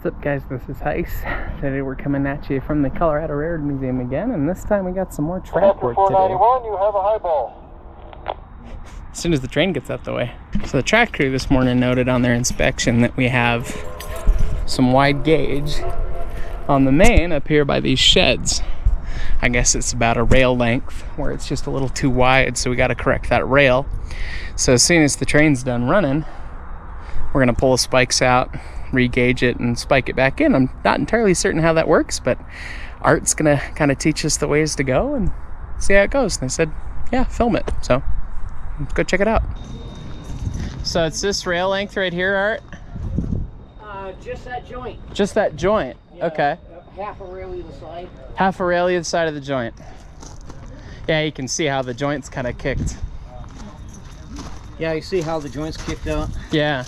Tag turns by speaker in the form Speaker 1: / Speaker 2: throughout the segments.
Speaker 1: What's up, guys? This is Heist. Today we're coming at you from the Colorado Railroad Museum again, and this time we got some more track work to do.
Speaker 2: 491, you have a high ball.
Speaker 1: As soon as the train gets out the way. So the track crew this morning noted on their inspection that we have some wide gauge on the main up here by these sheds. I guess it's about a rail length where it's just a little too wide, so we got to correct that rail. So as soon as the train's done running, we're going to pull the spikes out, re-gauge it, and spike it back in. I'm not entirely certain how that works, but Art's going to kind of teach us the ways to go and see how it goes. And they said, yeah, film it. So let's go check it out. So it's this rail length right here, Art?
Speaker 3: Just that joint.
Speaker 1: Just that joint?
Speaker 3: Yeah,
Speaker 1: okay.
Speaker 3: Half a rail either side.
Speaker 1: Half a rail either side of the joint. Yeah, you can see how the joint's kind of kicked.
Speaker 3: Yeah, you see how the joint's kicked out?
Speaker 1: Yeah.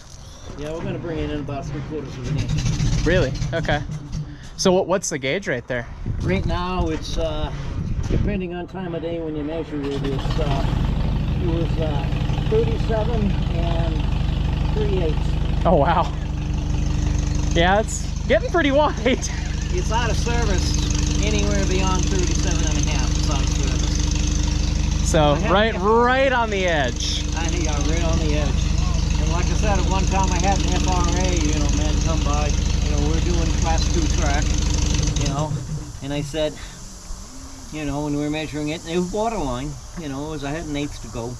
Speaker 3: Yeah, we're going to bring it in about 3/4 of an inch.
Speaker 1: Really? Okay. So what's the gauge right there?
Speaker 3: Right now, it's depending on time of day when you measure it, it was 37 and 3/8.
Speaker 1: Oh wow. Yeah, it's getting pretty wide.
Speaker 3: It's out of service anywhere beyond 37 and a half. It's out of service.
Speaker 1: So right on the edge.
Speaker 3: I think I'm right on the edge. And like I said, at one time I had an FRA, man come by, we're doing class 2 track, and I said, when we were measuring it, it was borderline, it was, I had an eighth to go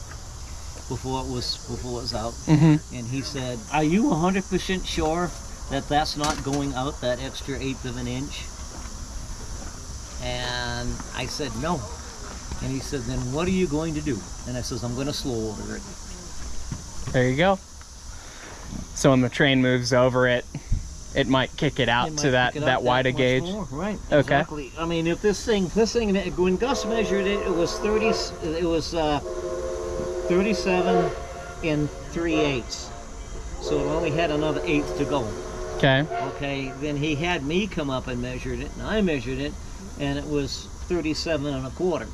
Speaker 3: before it was out.
Speaker 1: Mm-hmm.
Speaker 3: And he said, are you 100% sure that that's not going out that extra eighth of an inch? And I said, no. And he said, then what are you going to do? And I says, I'm going to slow order it.
Speaker 1: There you go. So when the train moves over it, it might kick it out to that wider gauge.
Speaker 3: More. Right.
Speaker 1: Okay.
Speaker 3: Exactly. I mean, if this thing, when Gus measured it, it was 37 and 3/8. So it only had another eighth to go.
Speaker 1: Okay.
Speaker 3: Okay. Then he had me come up and measured it, and I measured it, and it was 37 1/4.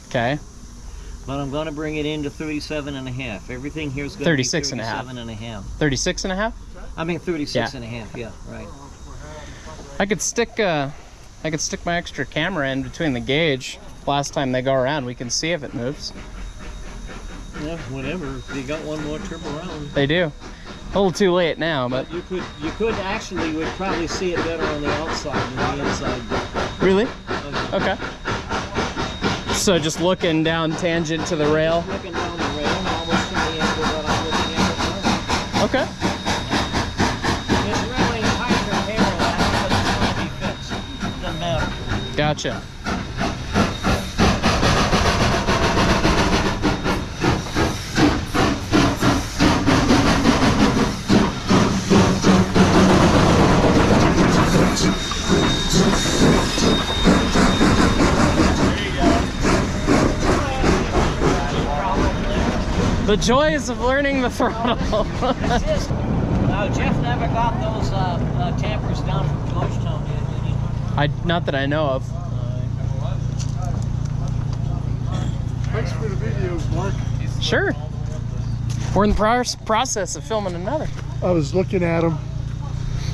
Speaker 1: Okay.
Speaker 3: But I'm going to bring it into 37 and a half. Everything here's going to be
Speaker 1: 36 and a half.
Speaker 3: 37 and a half.
Speaker 1: 36 and a half?
Speaker 3: I mean 36 and a half, yeah, right.
Speaker 1: I could stick my extra camera in between the gauge. Last time they go around, we can see if it moves.
Speaker 3: Yeah, whatever. They got one more trip around.
Speaker 1: They do. A little too late now, but
Speaker 3: you could actually would probably see it better on the outside than the inside.
Speaker 1: Really? Okay. So just looking down tangent to the rail.
Speaker 3: Looking down the rail, almost from the angle that I'm looking at it now.
Speaker 1: Okay.
Speaker 3: It's really hard to repair that because it's going to be fixed. It doesn't matter.
Speaker 1: Gotcha. The joys of learning the throttle.
Speaker 3: Now, Jeff never got those tampers down from Georgetown yet, did he?
Speaker 1: Not that I know of.
Speaker 2: Thanks for the videos, Mark.
Speaker 1: Sure. We're in the process of filming another.
Speaker 2: I was looking at them,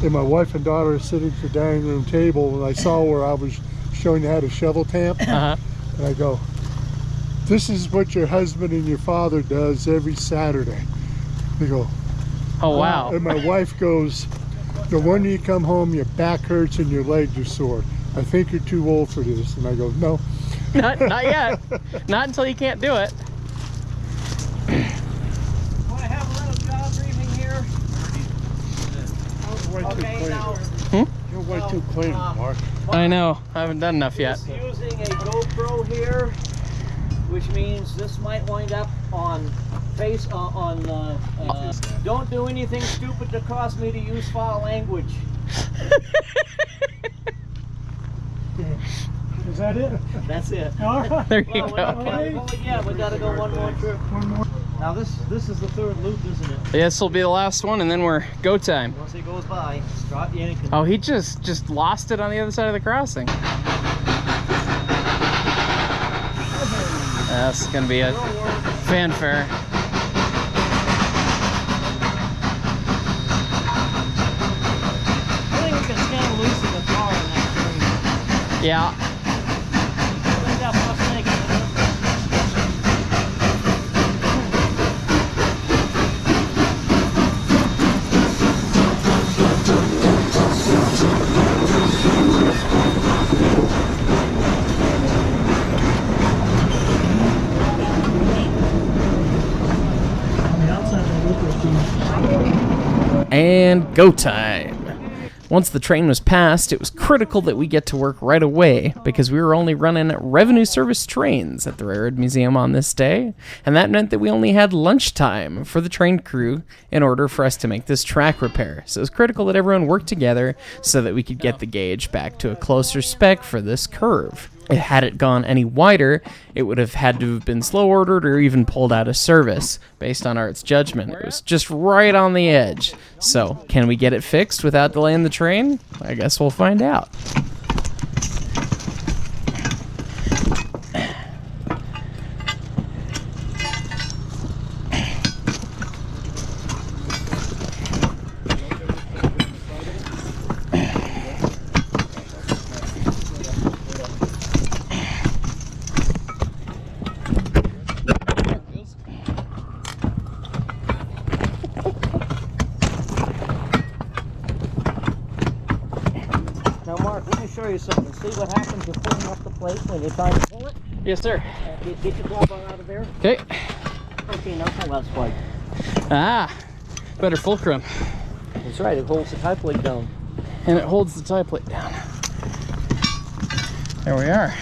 Speaker 2: and my wife and daughter are sitting at the dining room table, and I saw where I was showing you how to shovel tamp.
Speaker 1: Uh-huh.
Speaker 2: And I go, this is what your husband and your father does every Saturday. They go,
Speaker 1: Oh, wow.
Speaker 2: And my wife goes, no wonder you come home, your back hurts and your legs are sore. I think you're too old for this. And I go, no.
Speaker 1: Not yet. Not until you can't do it.
Speaker 3: Want to have a little job briefing here? Okay, now.
Speaker 2: You're way too clean, Mark.
Speaker 1: I know. I haven't done enough yet.
Speaker 3: Just using a GoPro here, which means this might wind up on face don't do anything stupid to cause me to use foul language.
Speaker 2: Is that it?
Speaker 3: That's it.
Speaker 1: There you go.
Speaker 3: Yeah, we gotta go one more trip.
Speaker 2: One more.
Speaker 3: Now this is the third loop, isn't it?
Speaker 1: This will be the last one, and then we're go time.
Speaker 3: Once he goes by, drop yank.
Speaker 1: Oh, he just lost it on the other side of the crossing. That's gonna be a fanfare.
Speaker 3: I think we can
Speaker 1: Yeah. And go time. Once the train was passed, it was critical that we get to work right away because we were only running revenue service trains at the Railroad Museum on this day, and that meant that we only had lunchtime for the train crew in order for us to make this track repair. So it was critical that everyone worked together so that we could get the gauge back to a closer spec for this curve. Had it gone any wider, it would have had to have been slow ordered or even pulled out of service. Based on Art's judgment, it was just right on the edge. So, can we get it fixed without delaying the train? I guess we'll find out.
Speaker 3: Now, Mark, let me show you something. See what happens with pulling up the plate when you try to pull it?
Speaker 1: Yes, sir.
Speaker 3: Get your glove out of there.
Speaker 1: Okay.
Speaker 3: Okay, now pull that spike.
Speaker 1: Ah, better fulcrum.
Speaker 3: That's right, it holds the tie plate down.
Speaker 1: And it holds the tie plate down. There we are.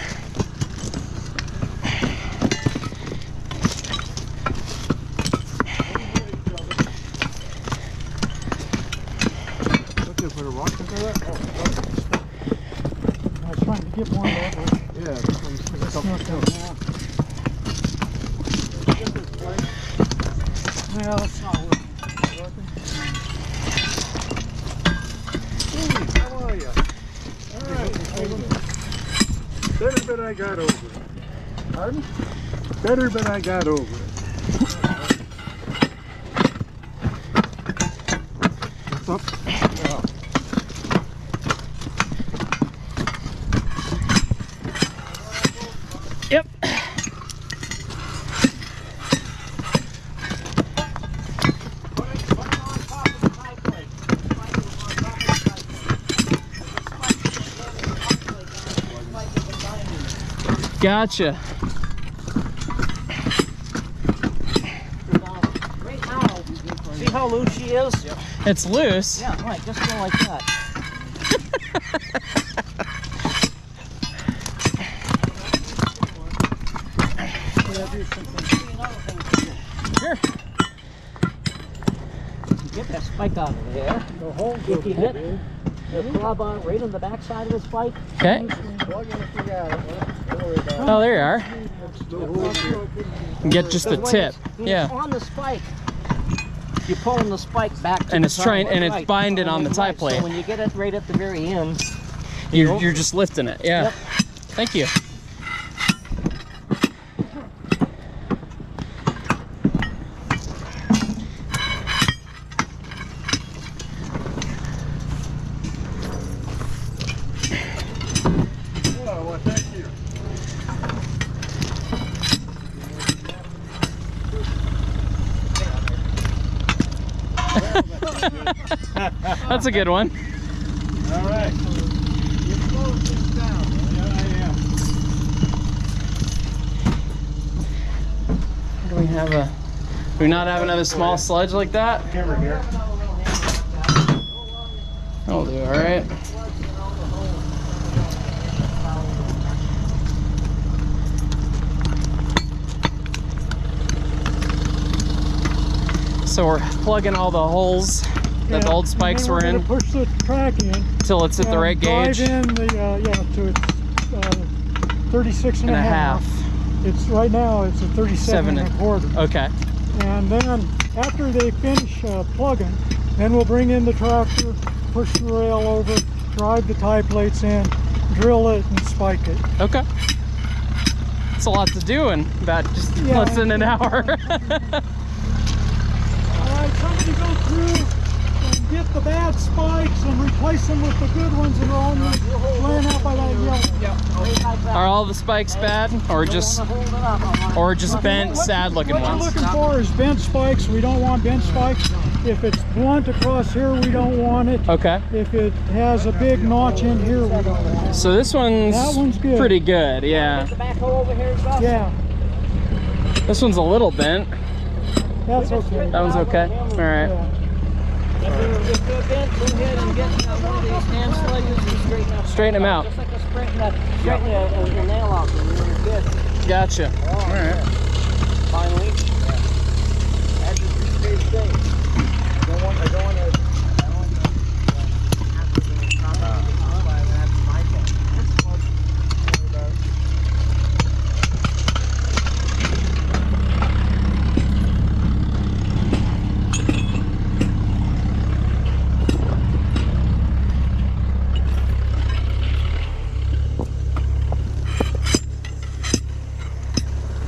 Speaker 2: Put a rock into that? I was trying to get one of that. Yeah, this one's not going. Well, it's not working. Hey, how are you? All right. Better than I got over it. Pardon? Better than I got over it. What's up?
Speaker 1: Yep. Gotcha.
Speaker 3: Right now, see how loose she is? Yep.
Speaker 1: It's loose.
Speaker 3: Yeah, right, just go like that.
Speaker 1: Sure.
Speaker 3: Get that spike out of there. If you hit the club right on the back side of the spike.
Speaker 1: Okay. Oh, there you are. Get just the tip. Yeah.
Speaker 3: On the spike, you're pulling the spike back to
Speaker 1: And
Speaker 3: the
Speaker 1: it's
Speaker 3: top.
Speaker 1: trying, and it's
Speaker 3: Right.
Speaker 1: binding on the tie
Speaker 3: Right,
Speaker 1: plate.
Speaker 3: So when you get it right at the very end,
Speaker 1: You're just lifting it. Yeah.
Speaker 3: Yep.
Speaker 1: Thank you.
Speaker 2: Well, thank you.
Speaker 1: That's a good one.
Speaker 2: All right. You close this down. Yeah, I am.
Speaker 1: Do we have a? Do we not have another small sludge like that?
Speaker 2: Camera here.
Speaker 1: I'll do. All right. So we're plugging all the holes that the old spikes were in
Speaker 2: Push the track in
Speaker 1: until it's at the right gauge.
Speaker 2: Drive in the to its 36 and a half. It's right now it's a 37 and a quarter.
Speaker 1: Okay.
Speaker 2: And then after they finish plugging, then we'll bring in the tractor, push the rail over, drive the tie plates in, drill it, and spike it.
Speaker 1: Okay. It's a lot to do in about just less than an hour.
Speaker 2: All right, somebody go through and get the bad spikes and replace them with the good ones that are on the laying out by that yellow.
Speaker 1: Are all the spikes bad, or just bent, sad-looking
Speaker 2: What you're
Speaker 1: ones?
Speaker 2: looking for is bent spikes. We don't want bent spikes. If it's blunt across here, we don't want it.
Speaker 1: Okay.
Speaker 2: If it has a big notch in here, we don't want it.
Speaker 1: So this one's,
Speaker 2: That one's good.
Speaker 1: pretty good, yeah.
Speaker 2: Yeah,
Speaker 1: This one's a little bent.
Speaker 2: that's okay.
Speaker 1: That one's okay. All right.
Speaker 2: Yeah.
Speaker 3: If they're bent, go ahead and get one of these hand sliders and straighten them out.
Speaker 1: Straighten them out.
Speaker 3: Just like straightening a nail off. And you're good.
Speaker 1: Gotcha. All right.
Speaker 3: Finally. That's a three-stage thing. I don't want to have to that's my fault.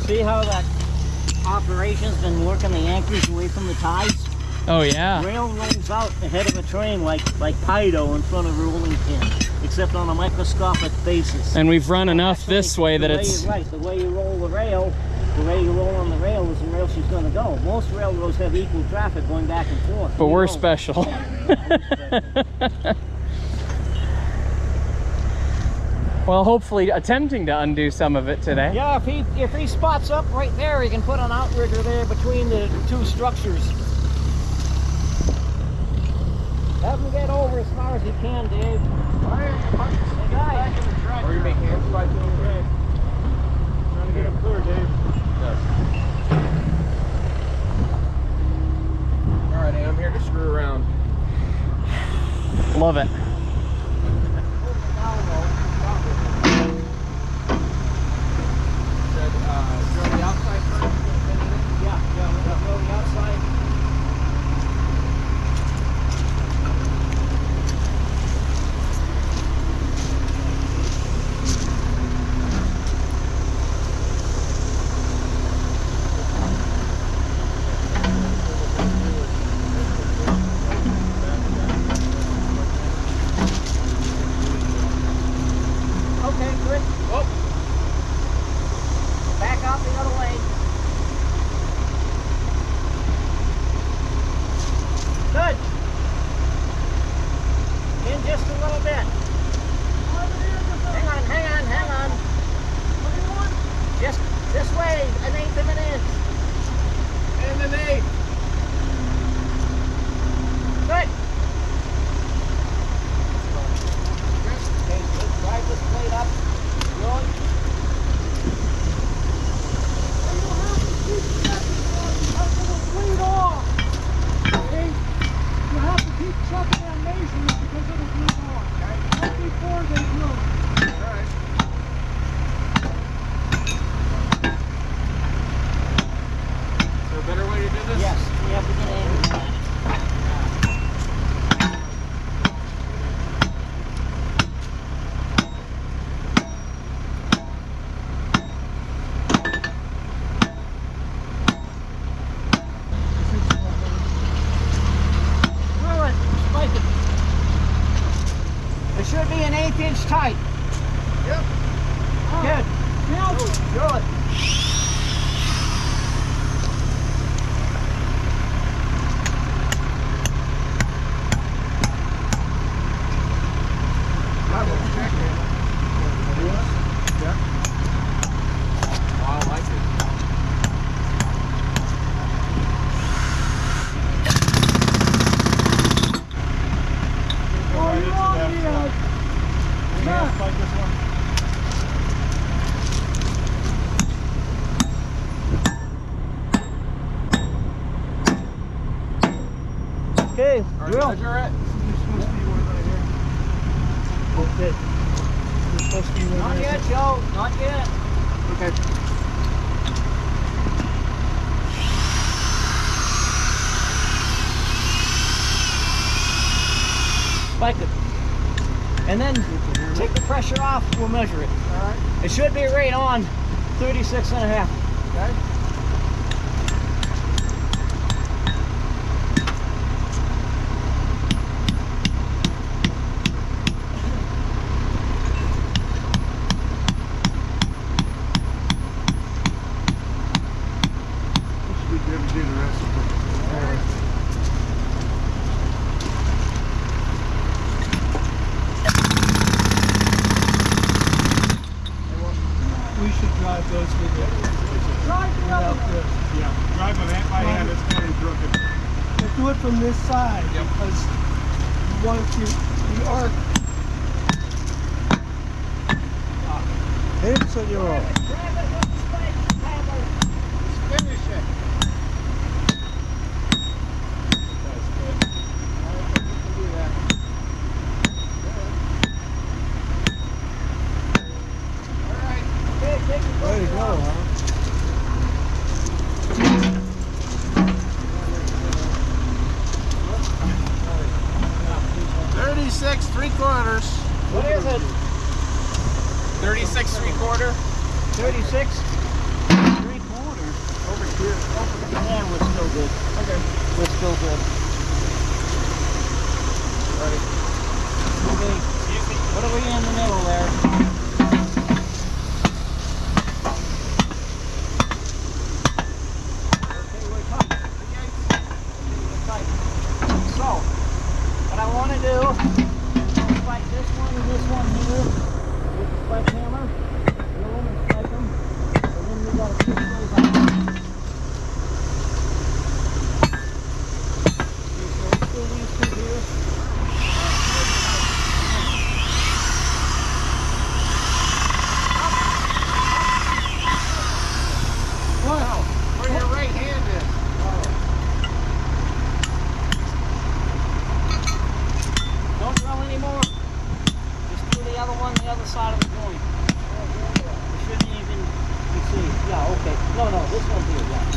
Speaker 3: See how that operation's been working the anchors away from the tides?
Speaker 1: Oh yeah.
Speaker 3: Rail rolls out ahead of a train like Pido in front of a rolling pin, except on a microscopic basis.
Speaker 1: And we've run enough this way that it's...
Speaker 3: Right, the way you roll the rail, the way you roll on the rail is the rail she's going to go. Most railroads have equal traffic going back and forth.
Speaker 1: But we're special. Well, hopefully attempting to undo some of it today.
Speaker 3: Yeah, if he spots up right there, he can put an outrigger there between the two structures. Have him get over as far as he can, Dave. Hey, guys.
Speaker 4: Or you make hand spikes over there.
Speaker 2: Trying to get them clear, Dave.
Speaker 4: Alright, I'm here to screw around.
Speaker 1: Love it.
Speaker 4: Drill the outside first.
Speaker 3: Yeah, we'll go the outside. Okay, good.
Speaker 4: Oh.
Speaker 3: Back out the other way. Good. In just a little bit. Hang on. Just this way, an eighth of an inch.
Speaker 4: And an eighth.
Speaker 3: Good. Okay, let's drive this plate up. Going.
Speaker 2: Lead off. Okay? You have to keep checking that measurement because it'll bleed off. Right before they drill.
Speaker 4: Alright. Is there a better way to do this?
Speaker 3: Yes, we have to get angry at it. Drill it, spike it. It should be an 1/8 inch tight.
Speaker 4: Yep.
Speaker 3: Good.
Speaker 2: Now,
Speaker 3: Drill it.
Speaker 4: Oh, I like it.
Speaker 2: oh, you're on the yeah.
Speaker 4: Like this one.
Speaker 3: Okay, drill.
Speaker 4: Measure it.
Speaker 2: You're supposed to be one right here. Okay. You're supposed to be one
Speaker 3: Not
Speaker 2: right
Speaker 3: yet,
Speaker 2: here.
Speaker 3: Joe. Not yet.
Speaker 4: Okay.
Speaker 3: Spike it. And then take the pressure off, we'll measure it.
Speaker 2: Alright.
Speaker 3: It should be right on 36 and a half.
Speaker 2: Okay. goes with it. Without this.
Speaker 4: Yeah, drive with that by hand, it's kind of crooked.
Speaker 2: Let's do it from this side because you want the arc. Hey, senor.
Speaker 4: Finish it. That's good. I don't think you can do that. All right.
Speaker 2: Way to go, huh?
Speaker 4: 36 3/4.
Speaker 3: What is it?
Speaker 4: 36 3/4.
Speaker 3: 36? 3/4.
Speaker 4: Over here.
Speaker 3: Yeah, we're still good.
Speaker 4: Okay.
Speaker 3: We're still good.
Speaker 4: Ready.
Speaker 3: Okay. What are we in the middle there? Okay, we're tight. We're tight. So, what I want to do is spike this one and this one here with the spike hammer. Drill them and spike them. And then we got to push those out. Okay, so let's do these two here.
Speaker 4: Wow. Where your right hand is.
Speaker 3: Don't drill anymore. Just do the other one, the other side of the joint. You shouldn't even, you see, yeah, okay. No, this one here, yeah.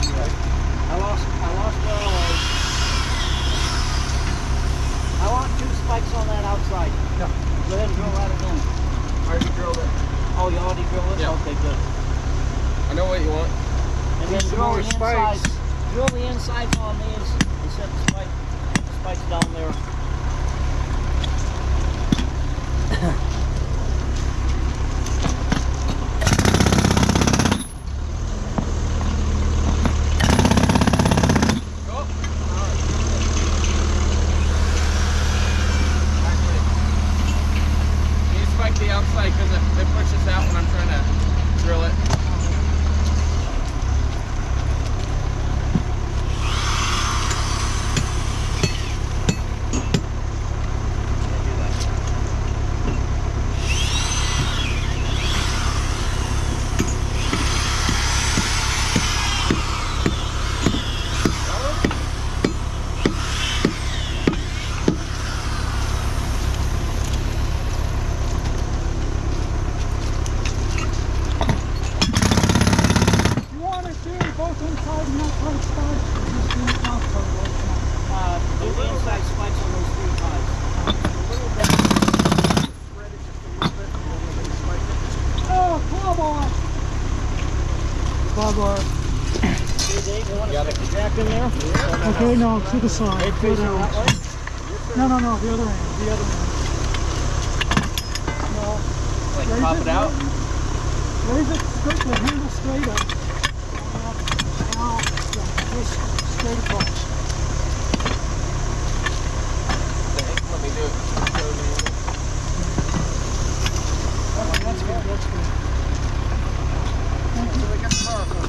Speaker 3: I lost where I was. I want 2 spikes on that outside.
Speaker 2: Yeah.
Speaker 3: Go ahead and drill that again.
Speaker 4: I already drilled it.
Speaker 3: Oh, you already drilled it?
Speaker 4: Yeah.
Speaker 3: Okay, good.
Speaker 4: I know what you want.
Speaker 3: And then
Speaker 4: Need some
Speaker 3: drill
Speaker 4: more
Speaker 3: the
Speaker 4: spikes.
Speaker 3: insides. Drill the insides on these and set the spikes down there.
Speaker 4: Can you spike the outside because it pushes out when I'm trying to drill it?
Speaker 2: You want to do both inside and outside spikes? Or just do outside right now?
Speaker 3: Do the inside spikes on those 3 ties.
Speaker 2: Oh, club on! Club on.
Speaker 3: Okay, Dave, you want to stick the jack in there?
Speaker 2: Okay, no, to the side.
Speaker 3: Head
Speaker 2: Put it
Speaker 3: facing
Speaker 2: out.
Speaker 3: that way?
Speaker 2: No, the other end. The other end. No.
Speaker 4: Like
Speaker 2: Raise
Speaker 4: pop it out?
Speaker 2: Raise it straight, the handle straight up. Now, just straight across.
Speaker 4: Let me do it.
Speaker 2: Okay, that's good, that's good. Thank you.
Speaker 4: We got the bar from.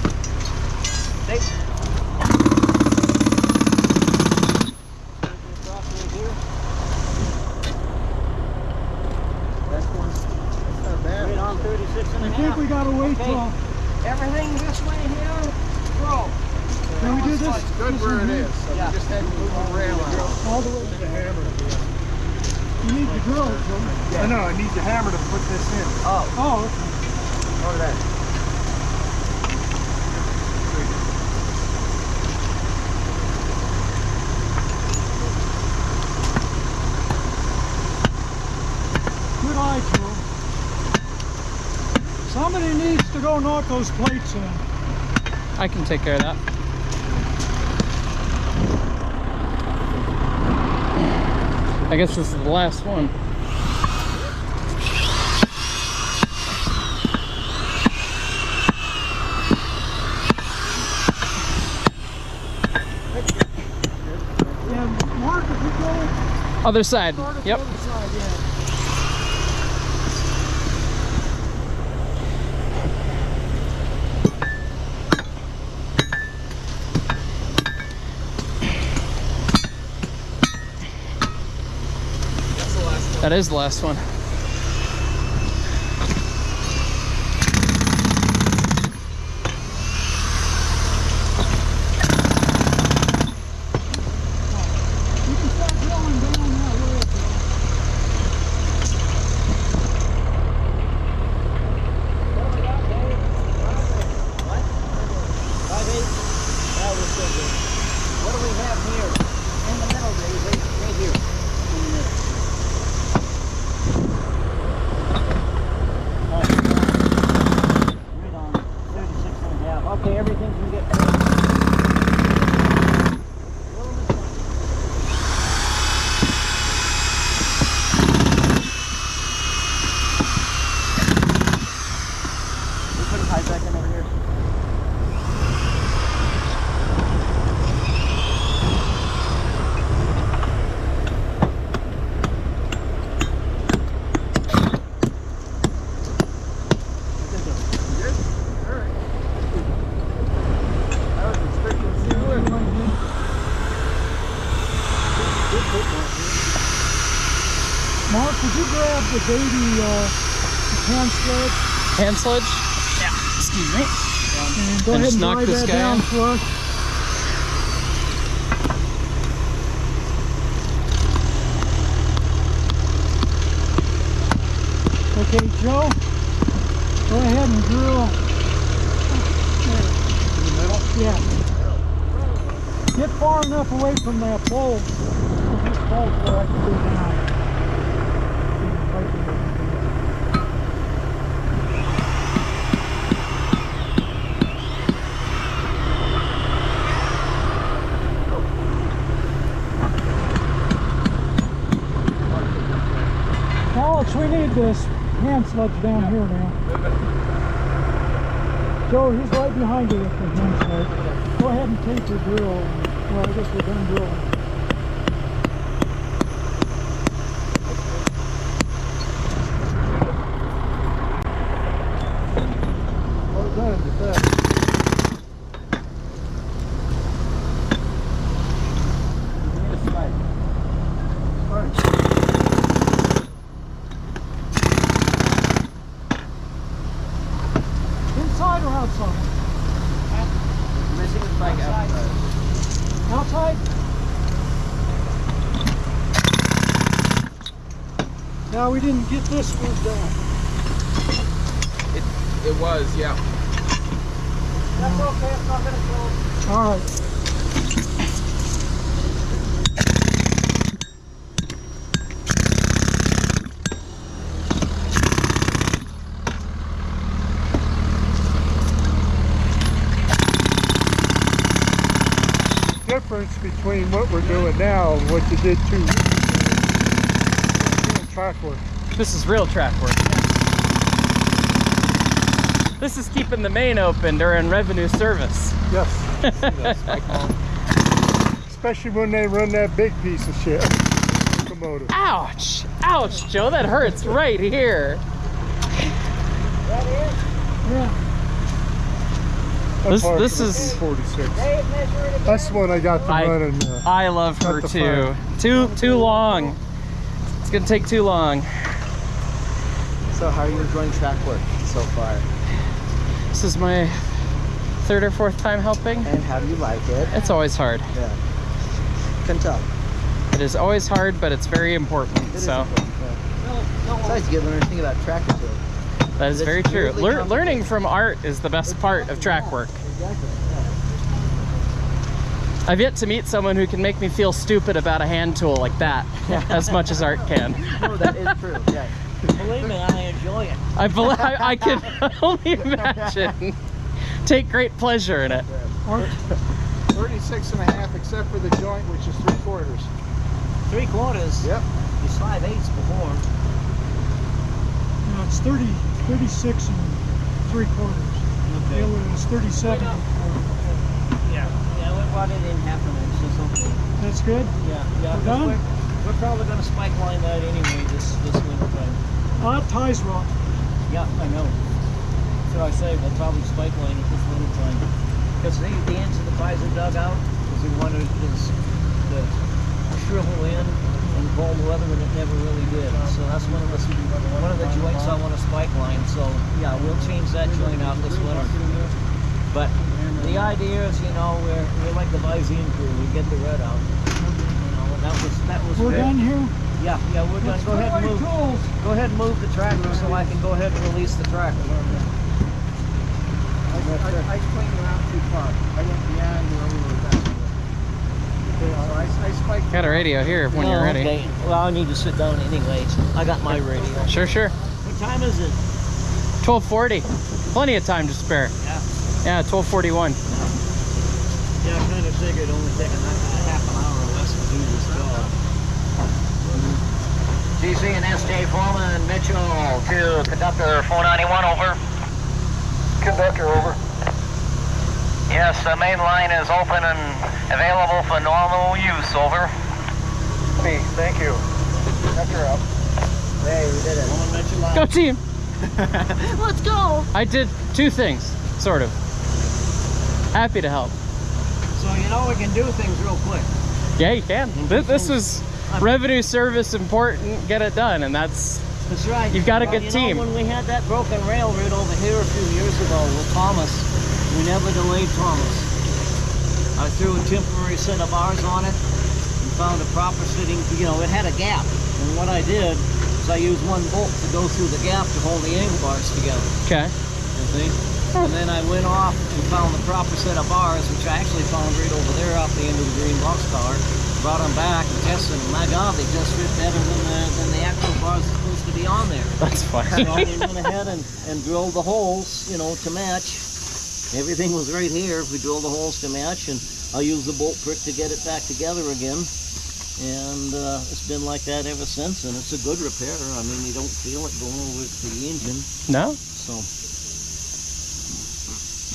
Speaker 3: Dave. Across right here.
Speaker 4: That's not bad.
Speaker 3: Right on 36 and a
Speaker 2: I
Speaker 3: half.
Speaker 2: think we gotta wait
Speaker 3: Okay.
Speaker 2: till,
Speaker 3: Everything this way here, go.
Speaker 2: can we do this?
Speaker 4: It's good
Speaker 2: this
Speaker 4: where
Speaker 2: one
Speaker 4: it
Speaker 2: here?
Speaker 4: is. So
Speaker 3: Yeah.
Speaker 4: we just had to move the rail out.
Speaker 2: All the way.
Speaker 4: The hammer.
Speaker 2: You need the drill, don't you?
Speaker 4: I know, I need the hammer to put this in.
Speaker 3: Oh.
Speaker 2: Oh, okay.
Speaker 4: Look at that.
Speaker 2: Good eye, Joe. Somebody needs to go knock those plates in.
Speaker 1: I can take care of that. I guess this is the last one.
Speaker 2: Yeah, Mark, if you go
Speaker 1: Other side.
Speaker 2: start at
Speaker 1: Yep.
Speaker 2: the other side, yeah.
Speaker 1: That is the last one.
Speaker 2: You can start drilling down that way.
Speaker 3: What? 5/8? That was so good. What do we have here? In the middle, Dave, right here. In the middle. Right on 36.5. Okay, everything can get close. We put a pipe back in over here.
Speaker 2: Mark, would you grab the baby hand sledge
Speaker 1: Hand sledge? Yeah. Excuse me.
Speaker 2: and go
Speaker 1: And
Speaker 2: ahead
Speaker 1: just
Speaker 2: and
Speaker 1: knock
Speaker 2: drive
Speaker 1: this
Speaker 2: that
Speaker 1: guy
Speaker 2: down
Speaker 1: in?
Speaker 2: flush? Okay, Joe, go ahead and drill. In the middle? Yeah. Get far enough away from that pole. This pole so I can go down. Alex, we need this hand sledge down here now. Joe, he's right behind you with the hand sledge. Go ahead and take your drill. Well, I guess we're done drilling. Well done with that. Inside or outside?
Speaker 3: Missing the spike outside.
Speaker 2: Outside? Now we didn't get this one done.
Speaker 4: It was, yeah.
Speaker 3: That's okay, it's not gonna kill us.
Speaker 2: All right.
Speaker 5: Difference between what we're doing now and what you did 2 weeks ago. Doing track work.
Speaker 1: This is real track work. This is keeping the main open during revenue service.
Speaker 5: Yes. Especially when they run that big piece of shit. Locomotive.
Speaker 1: Ouch! Ouch, Joe, that hurts right here.
Speaker 2: Yeah.
Speaker 1: This is
Speaker 5: 46. That's the one I got to run in.
Speaker 1: I love her
Speaker 5: the
Speaker 1: too. Too long. It's gonna take too long.
Speaker 3: So how are you enjoying track work so far?
Speaker 1: This is my 3rd or 4th time helping.
Speaker 3: And how do you like it?
Speaker 1: It's always hard.
Speaker 3: Yeah. Can tell.
Speaker 1: It is always hard, but it's very important.
Speaker 3: It is
Speaker 1: So
Speaker 3: important, yeah. Besides, you get to learn everything about tractor too.
Speaker 1: that is
Speaker 3: It's
Speaker 1: very true.
Speaker 3: weirdly
Speaker 1: Learning
Speaker 3: complicated.
Speaker 1: from art is the best part of track work.
Speaker 3: Exactly.
Speaker 1: I've yet to meet someone who can make me feel stupid about a hand tool like that, as much as art can.
Speaker 3: No, that is true. Yeah. Believe me, I enjoy it.
Speaker 1: I can only imagine. Take great pleasure in it.
Speaker 5: 36.5 except for the joint, which is 3/4.
Speaker 3: 3/4.
Speaker 5: Yep.
Speaker 3: You 5/8 before.
Speaker 2: No, it's 36 and 3/4. The other one is 37 and 4.
Speaker 3: Yeah, we brought it in half an inch. It's okay.
Speaker 2: That's good?
Speaker 3: Yeah.
Speaker 2: We're done?
Speaker 3: We're probably going to spike line that anyway this winter time.
Speaker 2: Ties rock.
Speaker 3: Yeah, I know. So I say we'll probably spike line it this winter time. Because the ends of the ties are dug out. Because we wanted to shrivel in in cold weather, and it never really did. So that's one of the joints I want to spike line. So yeah, we'll change that joint out this winter. But the idea is, you know, we're like the Visine crew. We get the red out. You know, and that was.
Speaker 2: We're done here.
Speaker 3: Yeah, we're done. Go ahead and move. Go ahead and move the tractor so I can go ahead and release the tractor.
Speaker 4: I swing around too far. I went beyond where we were at. So I spiked.
Speaker 1: Got a radio here when you're ready.
Speaker 3: Okay. Well, I need to sit down anyways. I got my radio.
Speaker 1: Sure.
Speaker 3: What time is it?
Speaker 1: 12:40. Plenty of time to spare.
Speaker 3: Yeah.
Speaker 1: Yeah, 12:41.
Speaker 3: Yeah, I kind of figured it only take a half an hour or less to do this job. CC and SJ Foreman Mitchell to conductor 491, over.
Speaker 5: Conductor, over.
Speaker 3: Yes, the main line is open and available for normal use, over.
Speaker 5: Me, thank you. Conductor out.
Speaker 3: Hey, we did it.
Speaker 1: Go team!
Speaker 3: Let's go!
Speaker 1: I did 2 things, sort of. Happy to help.
Speaker 3: So you know we can do things real quick.
Speaker 1: Yeah, you can. This was revenue service important, get it done, and that's
Speaker 3: right.
Speaker 1: You've got a good team.
Speaker 3: Know, when we had that broken rail right over here a few years ago with Thomas, we never delayed Thomas. I threw a temporary set of bars on it and found a proper fitting, you know, it had a gap. And what I did is I used one bolt to go through the gap to hold the angle bars together.
Speaker 1: Okay.
Speaker 3: You see? And then I went off and found the proper set of bars, which I actually found right over there off the end of the green boxcar. Brought them back and tested them. My God, they just fit better than the actual bars are supposed to be on there.
Speaker 1: That's funny.
Speaker 3: So I went ahead and drilled the holes, you know, to match. Everything was right here. We drilled the holes to match, and I'll use the bolt prick to get it back together again. And it's been like that ever since, and it's a good repair. I mean, you don't feel it going over to the engine.
Speaker 1: No?
Speaker 3: So.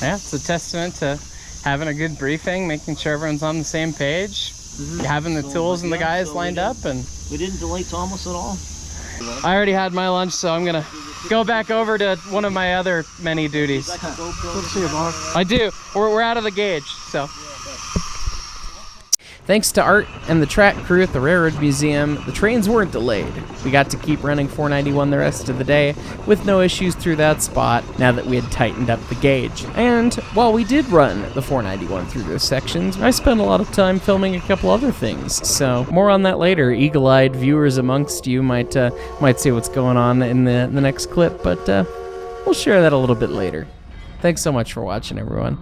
Speaker 1: Yeah, it's a testament to having a good briefing, making sure everyone's on the same page, having the tools and the guys lined up, and
Speaker 3: we didn't delay Thomas at all.
Speaker 1: I already had my lunch, so I'm gonna go back over to one of my other many duties.
Speaker 2: Let's see you, Mark.
Speaker 1: I do. We're out of the gauge, so. Thanks to Art and the track crew at the Railroad Museum, the trains weren't delayed. We got to keep running 491 the rest of the day with no issues through that spot now that we had tightened up the gauge. And while we did run the 491 through those sections, I spent a lot of time filming a couple other things. So more on that later. Eagle-eyed viewers amongst you might see what's going on in the next clip, but we'll share that a little bit later. Thanks so much for watching, everyone.